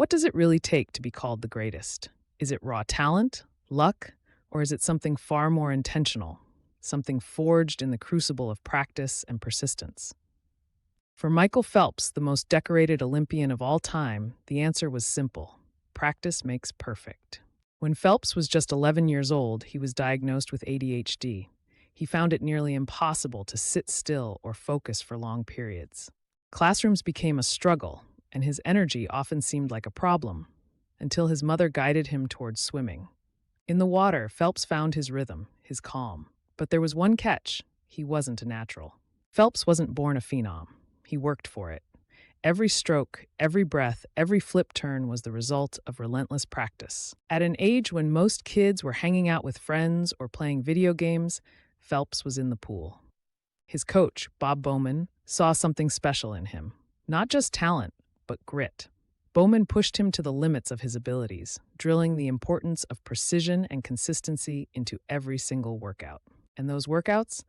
What does it really take to be called the greatest? Is it raw talent, luck, or is it something far more intentional, something forged in the crucible of practice and persistence? For Michael Phelps, the most decorated Olympian of all time, the answer was simple: practice makes perfect. When Phelps was just 11 years old, he was diagnosed with ADHD. He found it nearly impossible to sit still or focus for long periods. Classrooms became a struggle, and his energy often seemed like a problem, until his mother guided him towards swimming. In the water, Phelps found his rhythm, his calm. But there was one catch: he wasn't a natural. Phelps wasn't born a phenom. He worked for it. Every stroke, every breath, every flip turn was the result of relentless practice. At an age when most kids were hanging out with friends or playing video games, Phelps was in the pool. His coach, Bob Bowman, saw something special in him. Not just talent, but grit. Bowman pushed him to the limits of his abilities, drilling the importance of precision and consistency into every single workout. And those workouts?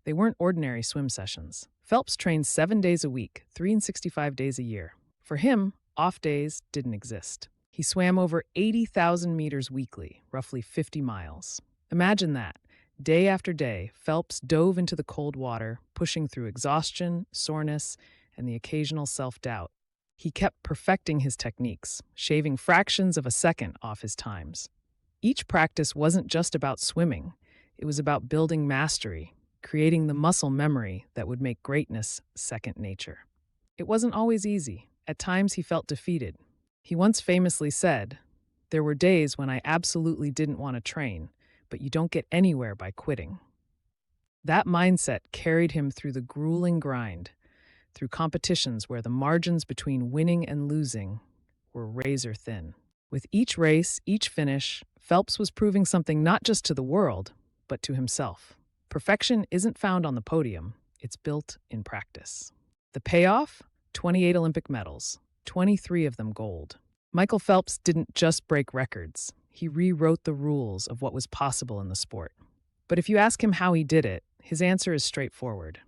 They weren't ordinary swim sessions. Phelps trained 7 days a week, 365 days a year. For him, off days didn't exist. He swam over 80,000 meters weekly, roughly 50 miles. Imagine that. Day after day, Phelps dove into the cold water, pushing through exhaustion, soreness, and the occasional self-doubt. He kept perfecting his techniques, shaving fractions of a second off his times. Each practice wasn't just about swimming. It was about building mastery, creating the muscle memory that would make greatness second nature. It wasn't always easy. At times he felt defeated. He once famously said, "There were days when I absolutely didn't want to train, but you don't get anywhere by quitting." That mindset carried him through the grueling grind, through competitions where the margins between winning and losing were razor thin. With each race, each finish, Phelps was proving something not just to the world, but to himself. Perfection isn't found on the podium, it's built in practice. The payoff? 28 Olympic medals, 23 of them gold. Michael Phelps didn't just break records, he rewrote the rules of what was possible in the sport. But if you ask him how he did it, his answer is straightforward: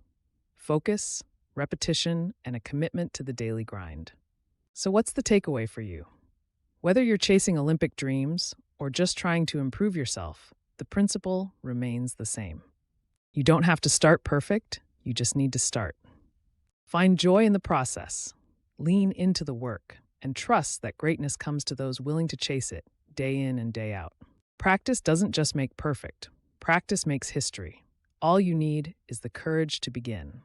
focus, repetition, and a commitment to the daily grind. So what's the takeaway for you? Whether you're chasing Olympic dreams or just trying to improve yourself, the principle remains the same. You don't have to start perfect, you just need to start. Find joy in the process, lean into the work, and trust that greatness comes to those willing to chase it day in and day out. Practice doesn't just make perfect, practice makes history. All you need is the courage to begin.